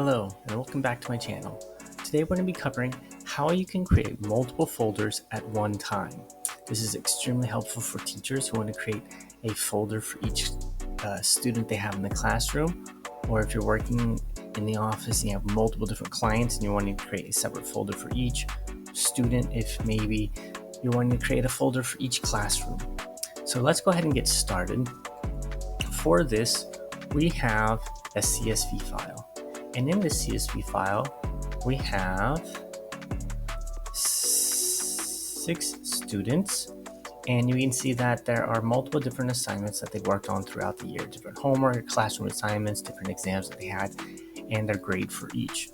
Hello and welcome back to my channel. Today we're going to be covering how you can create multiple folders at one time. This is extremely helpful for teachers who want to create a folder for each student they have in the classroom, or if you're working in the office and you have multiple different clients and you're wanting to create a separate folder for each student, if maybe you're wanting to create a folder for each classroom. So let's go ahead and get started. For this, we have a CSV file. And in this CSV file, we have 6 students, and you can see that there are multiple different assignments that they worked on throughout the year, different homework, classroom assignments, different exams that they had, and their grade for each.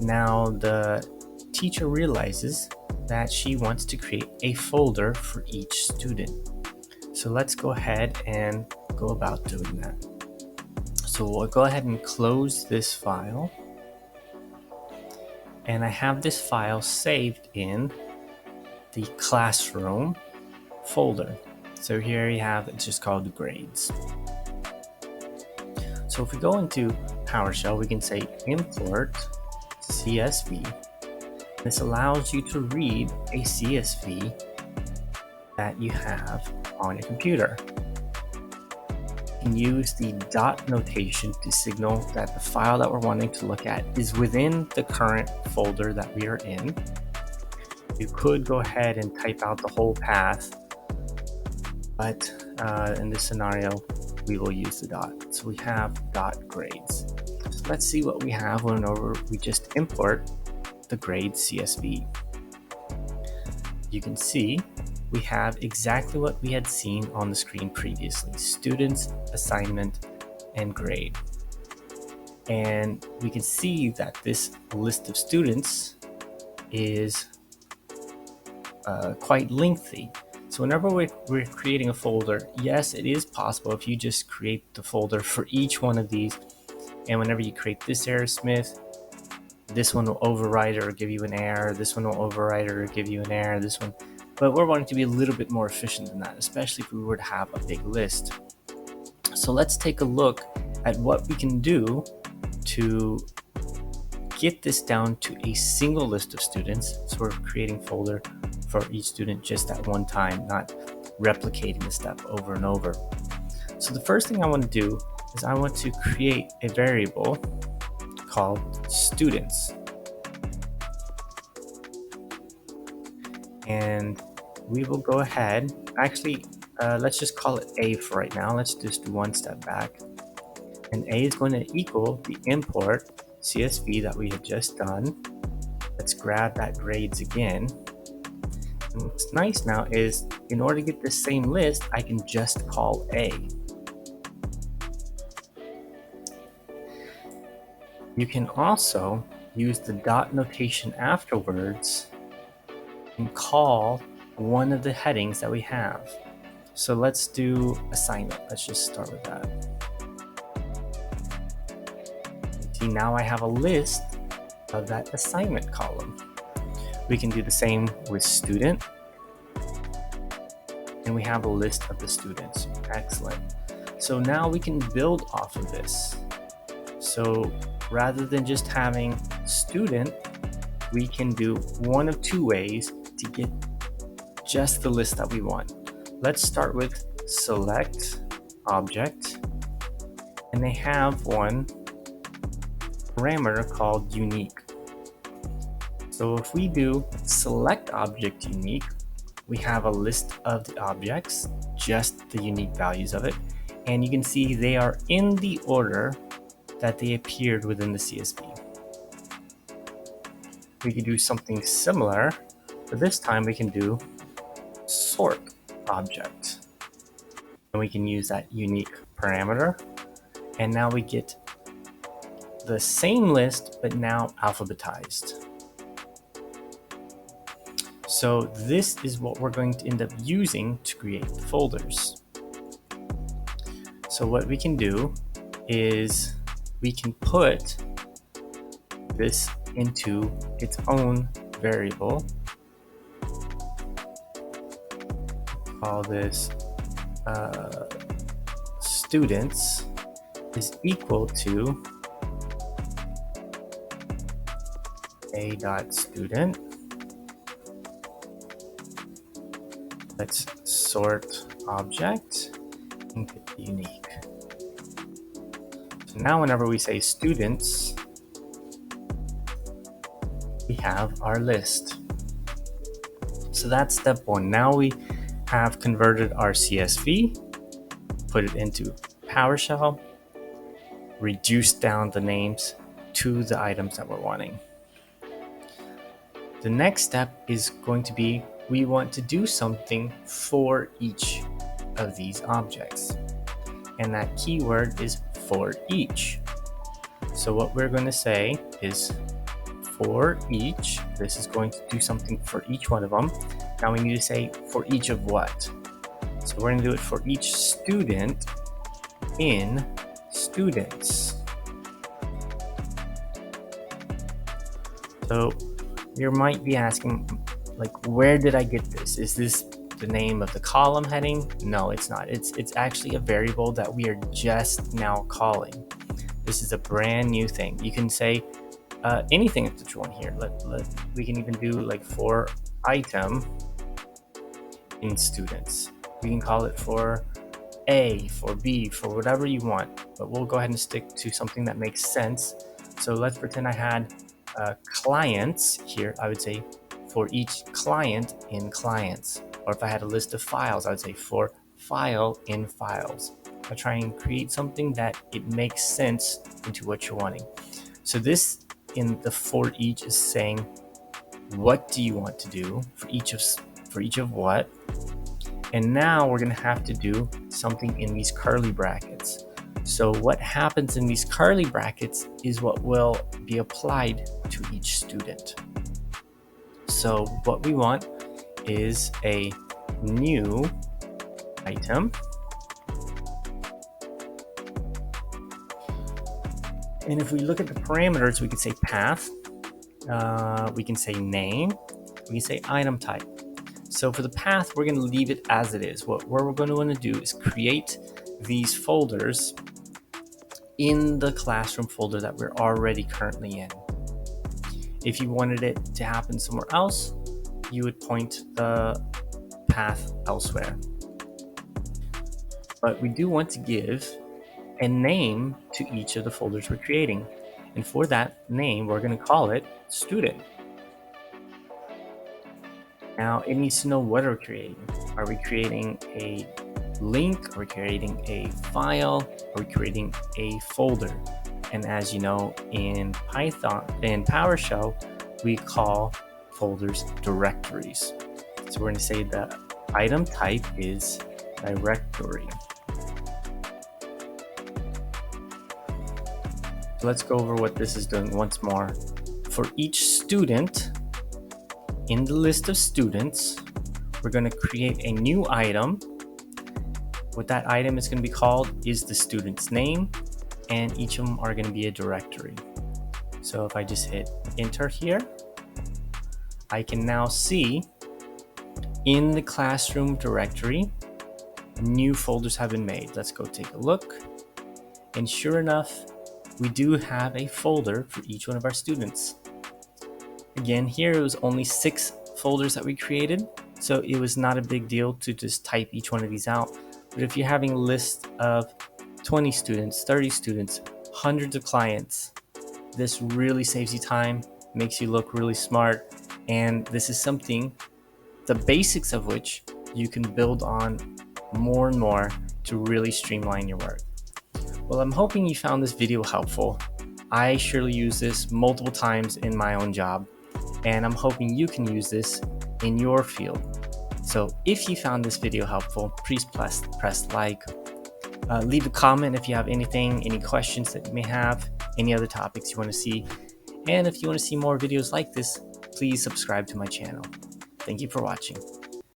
Now, the teacher realizes that she wants to create a folder for each student. So let's go ahead and go about doing that. So we'll go ahead and close this file. And I have this file saved in the classroom folder. So here you have, it's just called grades. So if we go into PowerShell, we can say import CSV. This allows you to read a CSV that you have on your computer. You can use the dot notation to signal that the file that we're wanting to look at is within the current folder that we are in. You could go ahead and type out the whole path, but in this scenario, we will use the dot. So we have dot grades. So let's see what we have whenever we just import the grade CSV. You can see we have exactly what we had seen on the screen previously: students, assignment, and grade. And we can see that this list of students is quite lengthy. So whenever we're creating a folder, yes, it is possible if you just create the folder for each one of these, and whenever you create this error Smith, this one will overwrite or give you an error, this one will overwrite or give you an error, this one. But we're wanting to be a little bit more efficient than that, especially if we were to have a big list. So let's take a look at what we can do to get this down to a single list of students. So we're creating a folder for each student just at one time, not replicating the step over and over. So the first thing I want to do is I want to create a variable called students. And we will go ahead, actually, let's just call it A for right now. Let's just do one step back. And A is going to equal the import CSV that we had just done. Let's grab that grades again. And what's nice now is, in order to get the same list, I can just call A. You can also use the dot notation afterwards and call one of the headings that we have. So let's do assignment. Let's just start with that. See, now I have a list of that assignment column. We can do the same with student, and we have a list of the students. Excellent. So now we can build off of this. So rather than just having student, we can do one of two ways to get just the list that we want. Let's start with select object, and they have one parameter called unique. So if we do select object unique, we have a list of the objects, just the unique values of it, and you can see they are in the order that they appeared within the CSV. We can do something similar, but this time we can do sort object, and we can use that unique parameter, and now we get the same list but now alphabetized. So this is what we're going to end up using to create the folders. So what we can do is we can put this into its own variable. Call this students is equal to a.student. Let's sort object and get the unique. So now whenever we say students, we have our list. So that's step one. Now we have converted our CSV, put it into PowerShell, reduced down the names to the items that we're wanting. The next step is going to be we want to do something for each of these objects. And that keyword is for each. So what we're going to say is for each. This is going to do something for each one of them. Now we need to say for each of what? So we're going to do it for each student in students. So you might be asking, like, where did I get this? Is this the name of the column heading? No, it's not. It's actually a variable that we are just now calling. This is a brand new thing. You can say anything that you want here. We can even do like for item in students. We can call it for A, for B, for whatever you want. But we'll go ahead and stick to something that makes sense. So let's pretend I had clients here. I would say for each client in clients. Or if I had a list of files, I would say for file in files. I try and create something that it makes sense into what you're wanting. So this in the for each is saying, what do you want to do for each of what? And now we're going to have to do something in these curly brackets. So what happens in these curly brackets is what will be applied to each student. So what we want is a new item. And if we look at the parameters, we can say path, we can say name, we can say item type. So for the path, we're going to leave it as it is. What we're going to want to do is create these folders in the classroom folder that we're already currently in. If you wanted it to happen somewhere else, you would point the path elsewhere. But we do want to give a name to each of the folders we're creating. And for that name, we're going to call it student. Now it needs to know what we're creating. Are we creating a link? Are we creating a file? Are we creating a folder? And as you know, in PowerShell, we call folders directories. So we're going to say the item type is directory. So let's go over what this is doing once more. For each student in the list of students, we're going to create a new item. What that item is going to be called is the student's name, and each of them are going to be a directory. So if I just hit enter here, I can now see in the classroom directory, new folders have been made. Let's go take a look. And sure enough, we do have a folder for each one of our students. Again, here it was only 6 folders that we created, so it was not a big deal to just type each one of these out. But if you're having a list of 20 students, 30 students, hundreds of clients, this really saves you time, makes you look really smart, and this is something, the basics of which you can build on more and more to really streamline your work. Well, I'm hoping you found this video helpful. I surely use this multiple times in my own job, and I'm hoping you can use this in your field. So if you found this video helpful, please press like, leave a comment if you have any questions that you may have, any other topics you want to see. And if you want to see more videos like this, please subscribe to my channel. Thank you for watching.